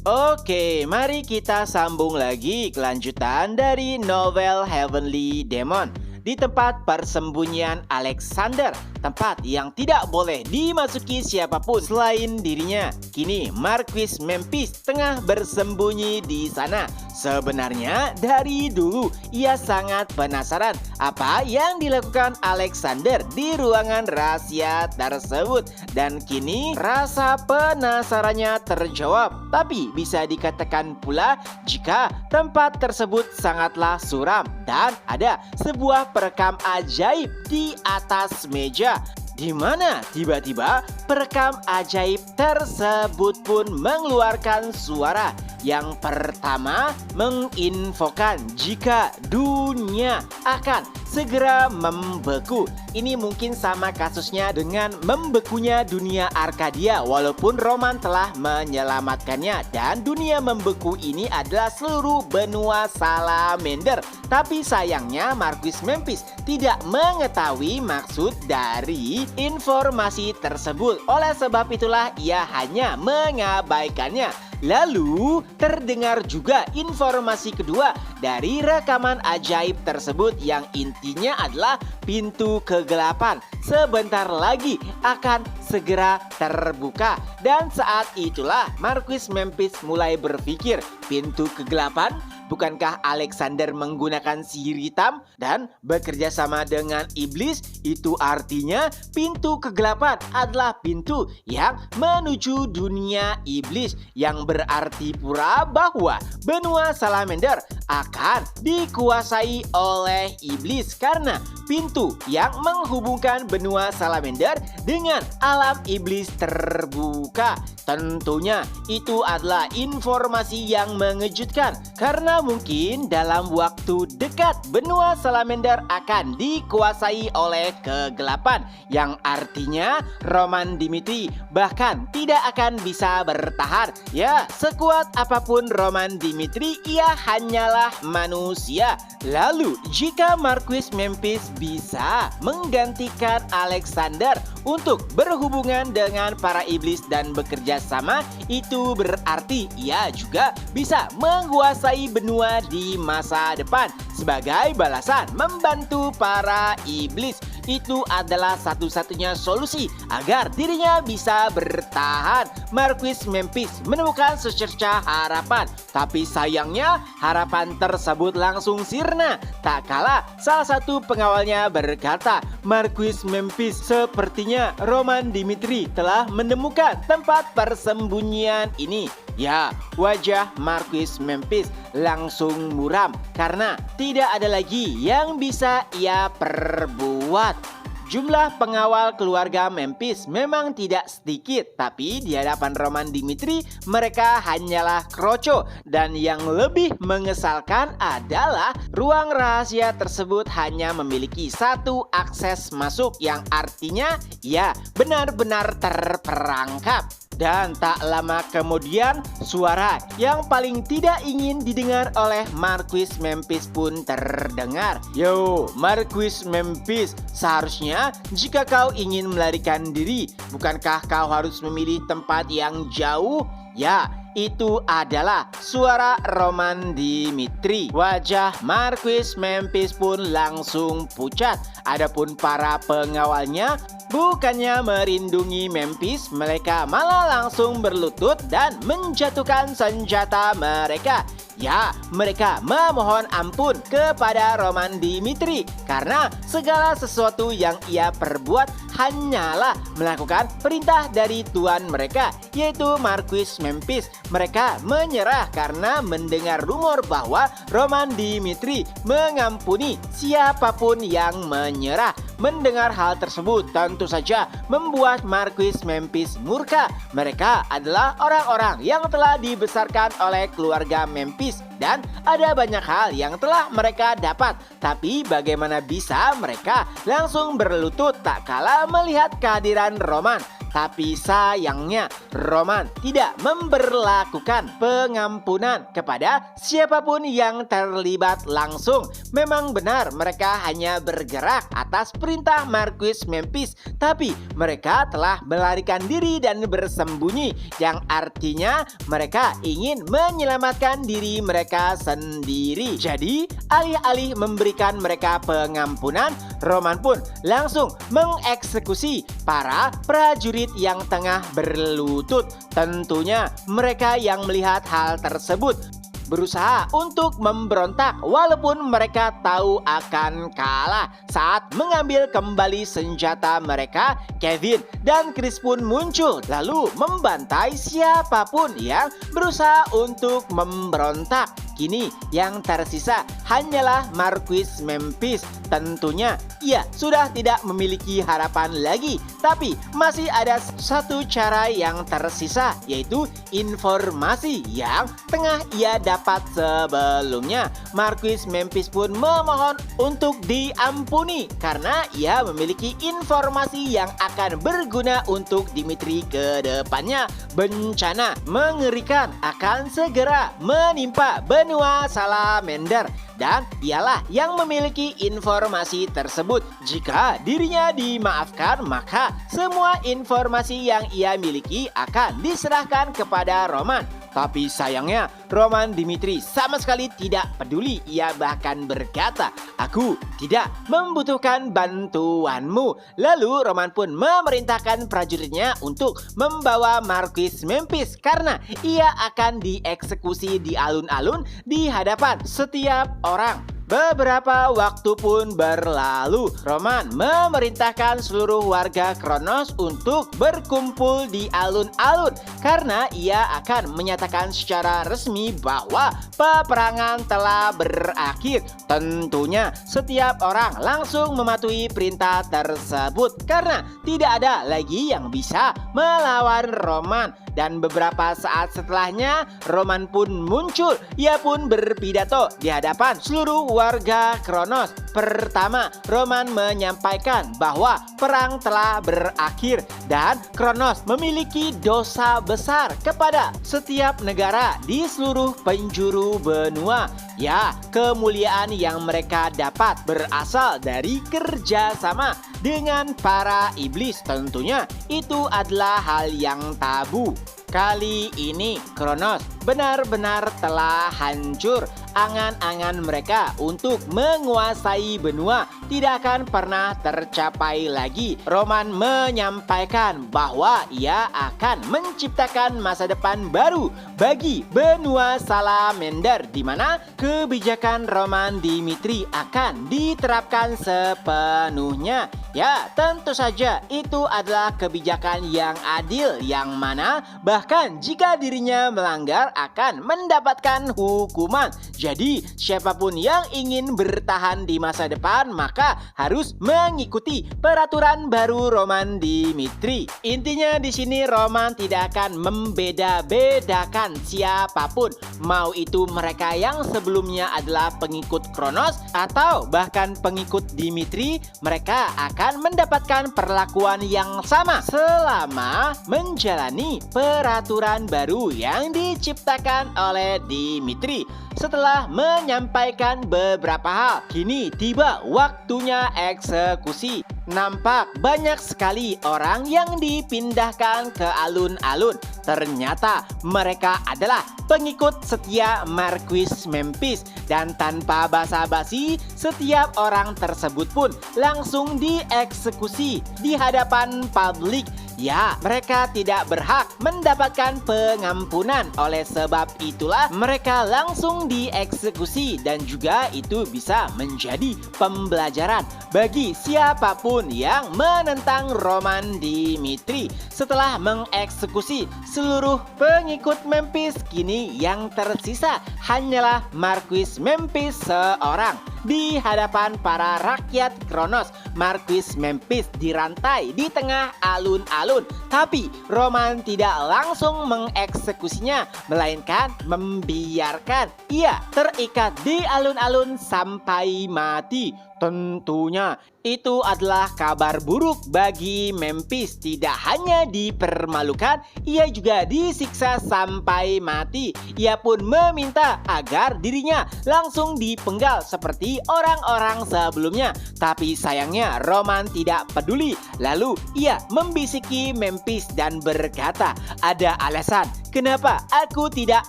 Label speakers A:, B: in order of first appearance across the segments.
A: Oke, mari kita sambung lagi kelanjutan dari novel Heavenly Demon. Di tempat persembunyian Alexander, tempat yang tidak boleh dimasuki siapapun selain dirinya. Kini Marquis Memphis tengah bersembunyi di sana. Sebenarnya dari dulu ia sangat penasaran apa yang dilakukan Alexander di ruangan rahasia tersebut. Dan kini rasa penasarannya terjawab. Tapi bisa dikatakan pula jika tempat tersebut sangatlah suram dan ada sebuah perekam ajaib di atas meja, di mana tiba-tiba perekam ajaib tersebut pun mengeluarkan suara. Yang pertama menginfokan jika dunia akan segera membeku. Ini mungkin sama kasusnya dengan membekunya dunia Arkadia, walaupun Roman telah menyelamatkannya. Dan dunia membeku ini adalah seluruh benua Salamander. Tapi sayangnya Marquis Memphis tidak mengetahui maksud dari informasi tersebut. Oleh sebab itulah ia hanya mengabaikannya. Lalu terdengar juga informasi kedua dari rekaman ajaib tersebut yang intinya adalah pintu kegelapan sebentar lagi akan segera terbuka. Dan saat itulah Marquis Memphis mulai berpikir, pintu kegelapan? Bukankah Alexander menggunakan sihir hitam dan bekerja sama dengan iblis? Itu artinya pintu kegelapan adalah pintu yang menuju dunia iblis, yang berarti pula bahwa benua Salamander akan dikuasai oleh iblis karena pintu yang menghubungkan benua Salamander dengan alam iblis terbuka. Tentunya itu adalah informasi yang mengejutkan karena mungkin dalam waktu dekat benua Salamander akan dikuasai oleh kegelapan, yang artinya Roman Dimitri bahkan tidak akan bisa bertahan. Ya, sekuat apapun Roman Dimitri, ia hanyalah manusia. Lalu jika Marquis Memphis bisa menggantikan Alexander untuk berhubungan dengan para iblis dan bekerja sama, itu berarti ia juga bisa menguasai benua di masa depan. Sebagai balasan membantu para iblis, itu adalah satu-satunya solusi agar dirinya bisa bertahan. Marquis Memphis menemukan secercah harapan, tapi sayangnya harapan tersebut langsung sirna. Tak kalah salah satu pengawalnya berkata, Marquis Memphis, sepertinya Roman Dimitri telah menemukan tempat persembunyian ini. Ya, wajah Marquis Memphis langsung muram karena tidak ada lagi yang bisa ia perbuat. Jumlah pengawal keluarga Memphis memang tidak sedikit, tapi di hadapan Roman Dimitri mereka hanyalah kroco. Dan yang lebih mengesalkan adalah ruang rahasia tersebut hanya memiliki satu akses masuk, yang artinya ia benar-benar terperangkap. Dan tak lama kemudian suara yang paling tidak ingin didengar oleh Marquis Memphis pun terdengar. Yo, Marquis Memphis, seharusnya jika kau ingin melarikan diri, bukankah kau harus memilih tempat yang jauh? Ya, itu adalah suara Roman Dimitri. Wajah Marquis Memphis pun langsung pucat. Adapun para pengawalnya bukannya merindungi Memphis, mereka malah langsung berlutut dan menjatuhkan senjata mereka. Ya, mereka memohon ampun kepada Roman Dimitri karena segala sesuatu yang ia perbuat hanyalah melakukan perintah dari tuan mereka, yaitu Marquis Memphis. Mereka menyerah karena mendengar rumor bahwa Roman Dimitri mengampuni siapapun yang menyerah. Mendengar hal tersebut tentu saja membuat Marquis Memphis murka. Mereka adalah orang-orang yang telah dibesarkan oleh keluarga Memphis dan ada banyak hal yang telah mereka dapat. Tapi bagaimana bisa mereka langsung berlutut tak kala melihat kehadiran Roman? Tapi sayangnya Roman tidak memberlakukan pengampunan kepada siapapun yang terlibat langsung. Memang benar mereka hanya bergerak atas perintah Marquis Memphis, tapi mereka telah melarikan diri dan bersembunyi, yang artinya mereka ingin menyelamatkan diri mereka sendiri. Jadi alih-alih memberikan mereka pengampunan, Roman pun langsung mengeksekusi para prajurit yang tengah berlutut. Tentunya mereka yang melihat hal tersebut berusaha untuk memberontak walaupun mereka tahu akan kalah. Saat mengambil kembali senjata mereka, Kevin dan Chris pun muncul lalu membantai siapapun yang berusaha untuk memberontak. Kini yang tersisa hanyalah Marquis Memphis. Tentunya ia sudah tidak memiliki harapan lagi, tapi masih ada satu cara yang tersisa, yaitu informasi yang tengah ia dapat sebelumnya. Marquis Memphis pun memohon untuk diampuni karena ia memiliki informasi yang akan berguna untuk Dimitri ke depannya. Bencana mengerikan akan segera menimpa benua Salamander, dan dialah yang memiliki informasi tersebut. Jika dirinya dimaafkan, maka semua informasi yang ia miliki akan diserahkan kepada Roman. Tapi sayangnya Roman Dimitri sama sekali tidak peduli. Ia bahkan berkata, "Aku tidak membutuhkan bantuanmu." Lalu Roman pun memerintahkan prajuritnya untuk membawa Marquis Memphis karena ia akan dieksekusi di alun-alun di hadapan setiap orang. Beberapa waktu pun berlalu. Roman memerintahkan seluruh warga Kronos untuk berkumpul di alun-alun karena ia akan menyatakan secara resmi bahwa peperangan telah berakhir. Tentunya setiap orang langsung mematuhi perintah tersebut karena tidak ada lagi yang bisa melawan Roman. Dan beberapa saat setelahnya Roman pun muncul. Ia pun berpidato di hadapan seluruh warga Kronos. Pertama, Roman menyampaikan bahwa perang telah berakhir dan Kronos memiliki dosa besar kepada setiap negara di seluruh penjuru benua. Ya, kemuliaan yang mereka dapat berasal dari kerjasama dengan para iblis. Tentunya itu adalah hal yang tabu. Kali ini Kronos benar-benar telah hancur. Angan-angan mereka untuk menguasai benua tidak akan pernah tercapai lagi. Roman menyampaikan bahwa ia akan menciptakan masa depan baru bagi benua Salamander, di mana kebijakan Roman Dimitri akan diterapkan sepenuhnya. Ya, tentu saja itu adalah kebijakan yang adil, yang mana bahkan jika dirinya melanggar akan mendapatkan hukuman. Jadi, siapapun yang ingin bertahan di masa depan maka harus mengikuti peraturan baru Roman Dimitri. Intinya di sini Roman tidak akan membeda-bedakan siapapun, mau itu mereka yang sebelumnya adalah pengikut Kronos atau bahkan pengikut Dimitri. Mereka akan mendapatkan perlakuan yang sama selama menjalani peraturan baru yang diciptakan oleh Dimitri. Setelah menyampaikan beberapa hal, kini tiba waktunya eksekusi. Nampak banyak sekali orang yang dipindahkan ke alun-alun. Ternyata mereka adalah pengikut setia Marquis Memphis, dan tanpa basa-basi setiap orang tersebut pun langsung dieksekusi di hadapan publik. Ya, mereka tidak berhak mendapatkan pengampunan. Oleh sebab itulah mereka langsung dieksekusi, dan juga itu bisa menjadi pembelajaran bagi siapapun yang menentang Roman Dimitri. Setelah mengeksekusi seluruh pengikut Memphis, kini yang tersisa hanyalah Marquis Memphis seorang. Di hadapan para rakyat Kronos, Marquis Memphis dirantai di tengah alun-alun. Tapi Roman tidak langsung mengeksekusinya, melainkan membiarkan ia terikat di alun-alun sampai mati. Tentunya itu adalah kabar buruk bagi Memphis. Tidak hanya dipermalukan, ia juga disiksa sampai mati. Ia pun meminta agar dirinya langsung dipenggal seperti orang-orang sebelumnya. Tapi sayangnya Roman tidak peduli. Lalu ia membisiki Memphis dan berkata, "Ada alasan kenapa aku tidak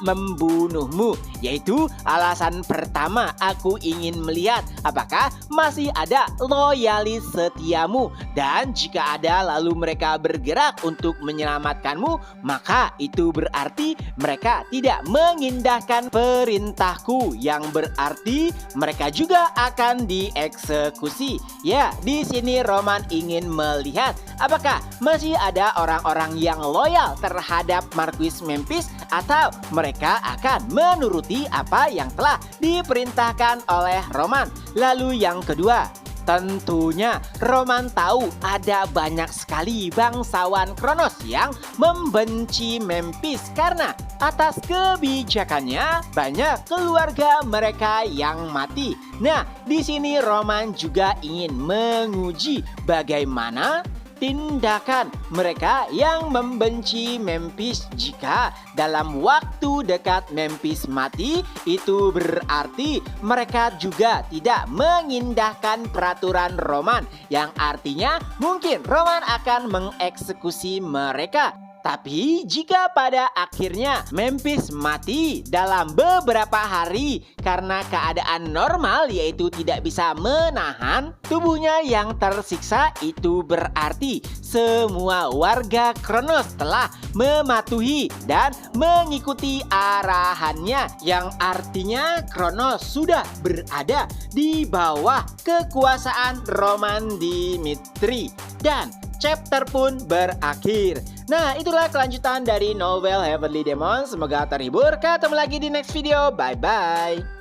A: membunuhmu, yaitu alasan pertama, aku ingin melihat apakah masih ada loyalis setiamu, dan jika ada lalu mereka bergerak untuk menyelamatkanmu, maka itu berarti mereka tidak mengindahkan perintahku, yang berarti mereka juga akan dieksekusi." Ya, di sini Roman ingin melihat apakah masih ada orang-orang yang loyal terhadap Marquis Memphis atau mereka akan menuruti apa yang telah diperintahkan oleh Roman. Lalu yang kedua, tentunya Roman tahu ada banyak sekali bangsawan Kronos yang membenci Memphis karena atas kebijakannya banyak keluarga mereka yang mati. Nah, di sini Roman juga ingin menguji bagaimana tindakan mereka yang membenci Memphis. Jika dalam waktu dekat Memphis mati, itu berarti mereka juga tidak mengindahkan peraturan Roman, yang artinya mungkin Roman akan mengeksekusi mereka. Tapi jika pada akhirnya Memphis mati dalam beberapa hari karena keadaan normal, yaitu tidak bisa menahan tubuhnya yang tersiksa, itu berarti semua warga Kronos telah mematuhi dan mengikuti arahannya, yang artinya Kronos sudah berada di bawah kekuasaan Roman Dimitri dan chapter pun berakhir. Nah, itulah kelanjutan dari novel Heavenly Demon. Semoga terhibur. Ketemu lagi di next video. Bye-bye.